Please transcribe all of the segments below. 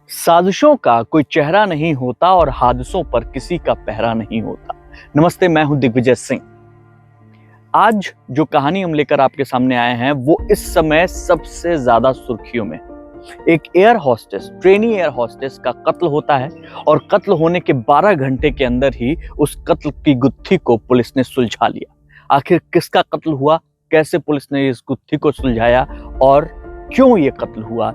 साजिशों का कोई चेहरा नहीं होता और हादसों पर किसी का पहरा नहीं होता। नमस्ते, मैं हूं दिग्विजय सिंह। आज जो कहानी हम लेकर आपके सामने आए हैं वो इस समय सबसे ज्यादा सुर्खियों में। एक air hostess, trainee air hostess का कत्ल होता है और कत्ल होने के 12 घंटे के अंदर ही उस कत्ल की गुत्थी को पुलिस ने सुलझा लिया। आखिर किसका कत्ल हुआ, कैसे पुलिस ने इस गुत्थी को सुलझाया और क्यों ये कत्ल हुआ,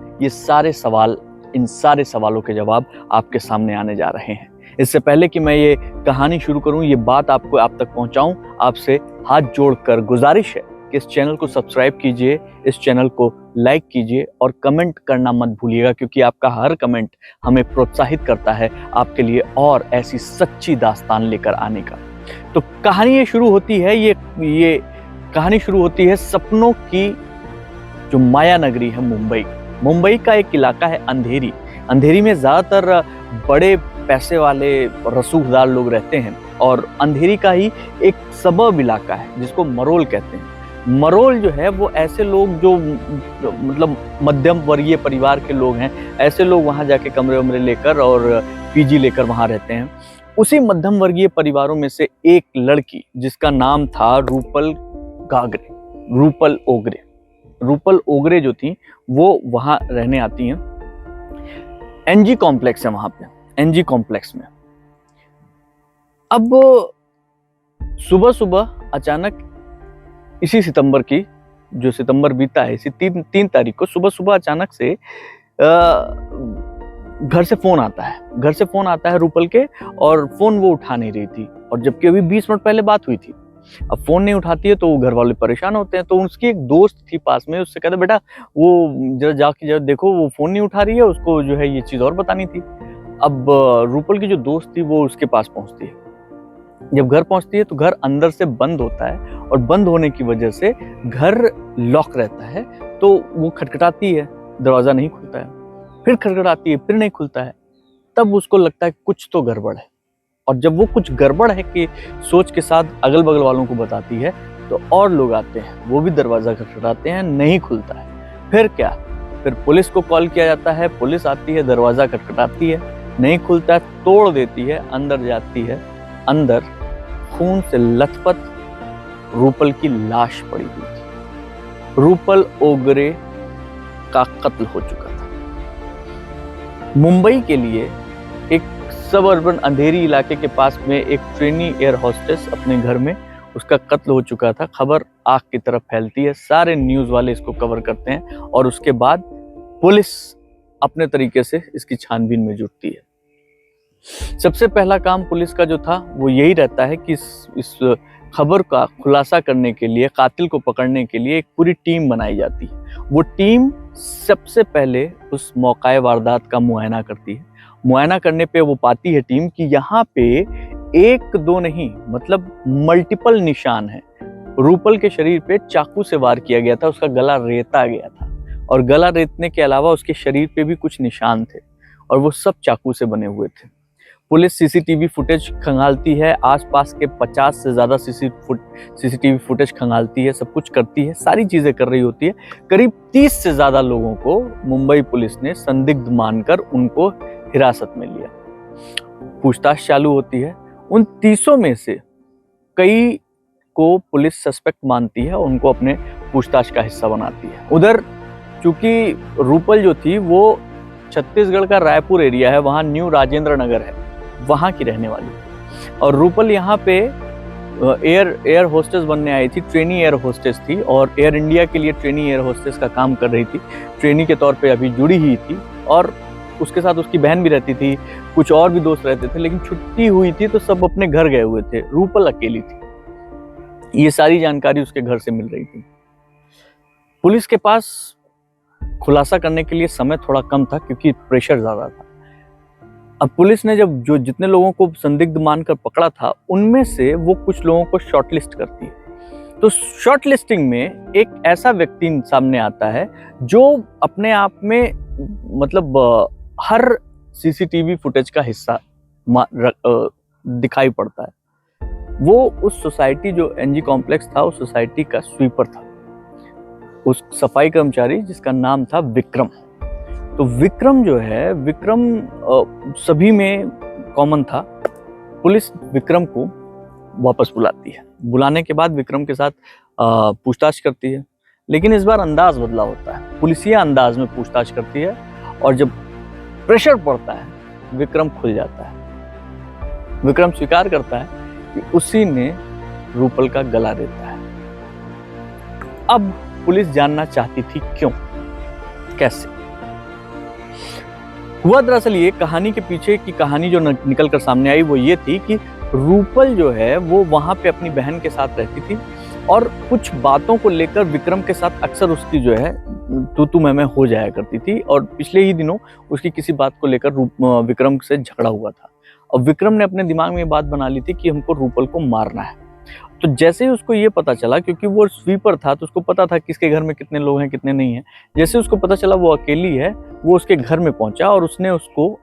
इन सारे सवालों के जवाब आपके सामने आने जा रहे हैं। इससे पहले कि मैं ये कहानी शुरू करूं, ये बात आप तक पहुंचाऊं, आपसे हाथ जोड़कर गुजारिश है कि इस चैनल को सब्सक्राइब कीजिए, इस चैनल को लाइक कीजिए और कमेंट करना मत भूलिएगा, क्योंकि आपका हर कमेंट हमें प्रोत्साहित करता है आपके लिए और ऐसी सच्ची दास्तान लेकर आने का। तो कहानी ये शुरू होती है, ये कहानी शुरू होती है सपनों की जो माया नगरी है मुंबई का एक इलाका है अंधेरी। अंधेरी में ज्यादातर बड़े पैसे वाले रसूखदार लोग रहते हैं और अंधेरी का ही एक सबर्ब इलाका है जिसको मरोल कहते हैं। मरोल जो है वो ऐसे लोग जो मतलब मध्यम वर्गीय परिवार के लोग हैं, ऐसे लोग वहां जाके कमरे लेकर और पीजी लेकर वहां रहते हैं। उसी मध्यम वर्गीय परिवारों में से एक लड़की जिसका नाम था रूपल ओगरे जो थी वो वहां रहने आती हैं। एनजी कॉम्प्लेक्स है वहां पे, एनजी कॉम्प्लेक्स में। अब सुबह सुबह अचानक इसी सितंबर की, जो सितंबर बीता है, इसी 3 तारीख को सुबह सुबह अचानक से घर से फोन आता है रूपल के, और फोन वो उठा नहीं रही थी, और जबकि अभी 20 मिनट पहले बात हुई थी। अब फोन नहीं उठाती है तो वो घर वाले परेशान होते हैं। तो उसकी एक दोस्त थी पास में, उससे कहते बेटा वो जरा देखो, वो फोन नहीं उठा रही है, उसको जो है ये चीज और बतानी थी। अब रूपल की जो दोस्त थी वो उसके पास पहुंचती है। जब घर पहुंचती है तो घर अंदर से बंद होता है, और बंद होने की वजह से घर लॉक रहता है। तो वो खटखटाती है, दरवाजा नहीं खुलता है, फिर खटखटाती है, फिर नहीं खुलता है। तब उसको लगता है कुछ तो गड़बड़ है, और जब वो कुछ गड़बड़ है कि सोच के साथ अगल बगल वालों को बताती है तो और लोग आते हैं, वो भी दरवाजा खटखटाते हैं, नहीं खुलता है। फिर क्या, फिर पुलिस को कॉल किया जाता है, पुलिस आती है, दरवाजा खटखटाती है, नहीं खुलता है, तोड़ देती है, अंदर जाती है। अंदर खून से लथपथ रूपल की लाश पड़ी हुई थी। रूपल ओगरे का कत्ल हो चुका था। मुंबई के लिए एक सब अर्बन अंधेरी इलाके के पास में एक ट्रेनी एयर होस्टेस अपने घर में, उसका कत्ल हो चुका था। खबर आग की तरफ फैलती है, सारे न्यूज वाले इसको कवर करते हैं, और उसके बाद पुलिस अपने तरीके से इसकी छानबीन में जुटती है। सबसे पहला काम पुलिस का जो था वो यही रहता है कि इस खबर का खुलासा करने के लिए, कातिल को पकड़ने के लिए एक पूरी टीम बनाई जाती है। वो टीम सबसे पहले उस मौका वारदात का मुआयना करती है। मुआयना करने पे वो पाती है टीम कि यहाँ पे 1-2 नहीं, मतलब मल्टीपल निशान है। रूपल के शरीर पे चाकू से वार किया गया था, उसका गला रेता गया था, और गला रेतने के अलावा उसके शरीर पे भी कुछ निशान थे, और वो सब चाकू से बने हुए थे। पुलिस सीसीटीवी फुटेज खंगालती है, आसपास के 50 से ज्यादा सीसीटीवी फुटेज खंगालती है, सब कुछ करती है, सारी चीजें कर रही होती है। करीब 30 से ज्यादा लोगों को मुंबई पुलिस ने संदिग्ध मानकर उनको हिरासत में लिया। पूछताछ चालू होती है। उन 30 में से कई को पुलिस सस्पेक्ट मानती है, उनको अपने पूछताछ का हिस्सा बनाती है। उधर चूंकि रूपल जो थी वो छत्तीसगढ़ का रायपुर एरिया है, वहां न्यू राजेंद्र नगर है, वहां की रहने वाली, और रूपल यहाँ पे एयर होस्टेस बनने आई थी, ट्रेनी एयर होस्टेस थी, और एयर इंडिया के लिए ट्रेनी एयर होस्टेस का काम कर रही थी। ट्रेनी के तौर पे अभी जुड़ी ही थी, और उसके साथ उसकी बहन भी रहती थी, कुछ और भी दोस्त रहते थे, लेकिन छुट्टी हुई थी तो सब अपने घर गए हुए थे। रूपल अकेली थी। ये सारी जानकारी उसके घर से मिल रही थी। पुलिस के पास खुलासा करने के लिए समय थोड़ा कम था क्योंकि प्रेशर ज्यादा था। अब पुलिस ने जब जितने लोगों को संदिग्ध मानकर पकड़ा था, उनमें से वो कुछ लोगों को शॉर्टलिस्ट करती है। तो शॉर्टलिस्टिंग में एक ऐसा व्यक्ति सामने आता है जो अपने आप में मतलब हर सीसीटीवी फुटेज का हिस्सा दिखाई पड़ता है। वो उस सोसाइटी, जो एनजी कॉम्प्लेक्स था, उस सोसाइटी का स्वीपर था, उस सफाई कर्मचारी जिसका नाम था विक्रम। तो विक्रम जो है, विक्रम सभी में कॉमन था। पुलिस विक्रम को वापस बुलाती है। बुलाने के बाद विक्रम के साथ पूछताछ करती है, लेकिन इस बार अंदाज बदला होता है। पुलिसिया अंदाज में पूछताछ करती है और जब प्रेशर पड़ता है, विक्रम खुल जाता है। विक्रम स्वीकार करता है कि उसी ने रूपल का गला देता है। अब पुलिस जानना चाहती थी क्यों, कैसे। हुआ दरअसल ये, कहानी के पीछे की कहानी जो निकल कर सामने आई वो ये थी कि रूपल जो है वो वहां पे अपनी बहन के साथ रहती थी और कुछ बातों को लेकर विक्रम के साथ अक्सर उसकी जो है तू मैं हो जाया करती थी। और पिछले ही दिनों उसकी किसी बात को लेकर विक्रम से झगड़ा हुआ था और विक्रम ने अपने दिमाग में ये बात बना ली थी कि हमको रूपल को मारना है। तो जैसे ही उसको ये पता चला, क्योंकि वो स्वीपर था तो उसको पता था किसके घर में कितने लोग हैं कितने नहीं हैं, जैसे उसको पता चला वो अकेली है, वो उसके घर में पहुंचा और उसने उसको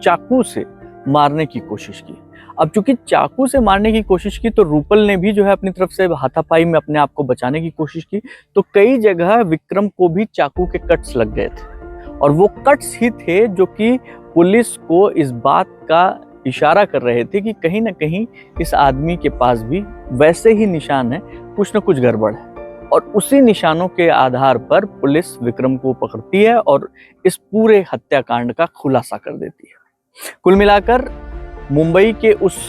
चाकू से मारने की कोशिश की। अब चूंकि चाकू से मारने की कोशिश की तो रूपल ने भी जो है अपनी तरफ से हाथापाई में अपने आप को बचाने की कोशिश की, तो कई जगह विक्रम को भी चाकू के कट्स लग गए थे और वो कट्स ही थे जो कि पुलिस को इस बात का इशारा कर रहे थे कि कहीं ना कहीं इस आदमी के पास भी वैसे ही निशान है, कुछ न कुछ गड़बड़ है। और उसी निशानों के आधार पर पुलिस विक्रम को पकड़ती है और इस पूरे हत्याकांड का खुलासा कर देती है। कुल मिलाकर मुंबई के उस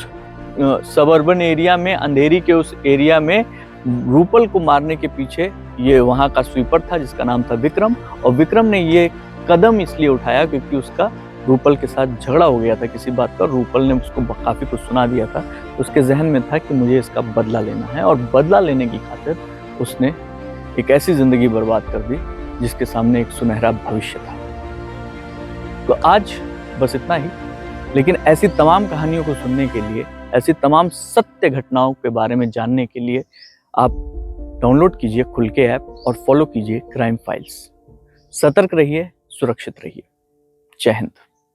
सबर्बन एरिया में, अंधेरी के उस एरिया में रूपल को मारने के पीछे ये वहां का स्वीपर था जिसका नाम था विक्रम। और विक्रम ने ये कदम इसलिए उठाया क्योंकि उसका रूपल के साथ झगड़ा हो गया था किसी बात पर। रूपल ने उसको काफी कुछ सुना दिया था, उसके जहन में था कि मुझे इसका बदला लेना है और बदला लेने की खातिर उसने एक ऐसी जिंदगी बर्बाद कर दी जिसके सामने एक सुनहरा भविष्य था। तो आज बस इतना ही, लेकिन ऐसी तमाम कहानियों को सुनने के लिए, ऐसी तमाम सत्य घटनाओं के बारे में जानने के लिए आप डाउनलोड कीजिए खुल के ऐप और फॉलो कीजिए क्राइम फाइल्स। सतर्क रहिए, सुरक्षित रहिए। जय हिंद।